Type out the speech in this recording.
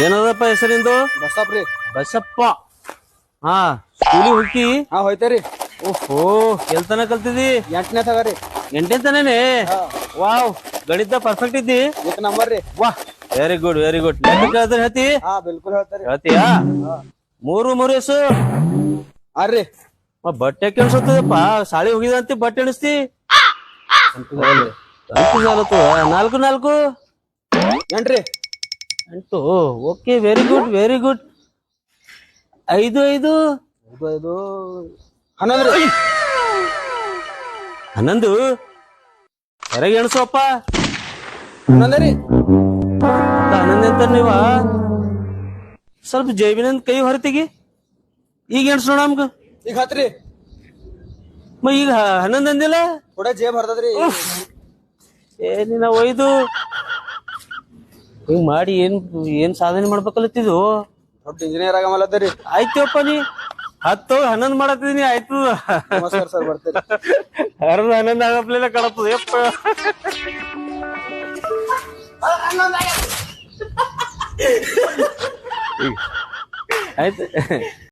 ಏನದಪ್ಪ ಹೆಸರಿಂದು? ಬಸ್ಸಾಪ್ರಿ. ಬಸಪ್ಪ. ಹಾ, ಸ್ಕೂಲಿಗೆ ಹೋಗಿ? ಹಾ ಹೋಯ್ತೇರಿ. ಓಹೋ, ಎಲ್ತನ ಕಲ್ತಿದಿ? 8ನೇ ತಗರಿ. 8ನೇ ತನೇನೆ? ವಾವ್, ಗಣಿತ ಪರ್ಫೆಕ್ಟ್ ಇದ್ದಿ? 1 ನಂಬರ್ ರೀ. ವಾಹ್, ವೆರಿ ಗುಡ್ ವೆರಿ ಗುಡ್. ಹೇಳ್ತಿ? ಹಾ ಬಿಲ್ಕುಲ್ ಹೇಳ್ತಾರಿ. ಹೇಳ್ತೀಯಾ? ಮೂರು ಎಸು ಆರ್ರಿ. ಬಟ್ಟೆ ಕೆಲ್ಸತ್ತದಪ್ಪ. ಸಾಲಿ ಹೋಗಿದಂತಿ ಬಟ್ಟೆ ಎಣಿಸ್ತಿ? 4 ಏನ್ರಿ? 8. Okay, very good very good. 5 ಇದು 11 ರೀ. 11 ಹೊರಗೆ ಎಣಸಪ್ಪ. 11 ರೀ. 11 ಅಂತ ನೀವ ಸ್ವಲ್ಪ ಜೈಬಿನಂದ್ ಕೈ ಹೊರತಿಗಿ. ಈಗ ಎಣ್ಸೋಣ ನಮ್ಗ. ಈಗ 10 ರೀ. ಈಗ 11 ಅಂದಿಲ್ಲ? ಕೂಡ ಜೇಬ್ ಹರ್ದದ್ರಿ. ಏನಿನ ಒಯ್ದು ಹಿಂಗ್ ಮಾಡಿ ಏನ್ ಸಾಧನೆ ಮಾಡ್ಬೇಕಲ್ಲತ್ತಿದ್ದು? ದೊಡ್ಡ ಇಂಜಿನಿಯರ್ ಆಗಮಲ್ಲತ್ತೀರಿ. ಆಯ್ತಪ್ಪ, ನೀ 10 11 ಮಾಡತ್ತಿದೀನಿ. ಆಯ್ತು, ನಮಸ್ಕಾರ ಸರ್, ಬರ್ತೀರಿ. 11 ಆಗಪ್ಲೆಲ್ಲ ಕಡತದ ಯಪ್ಪ. ಆಯ್ತು.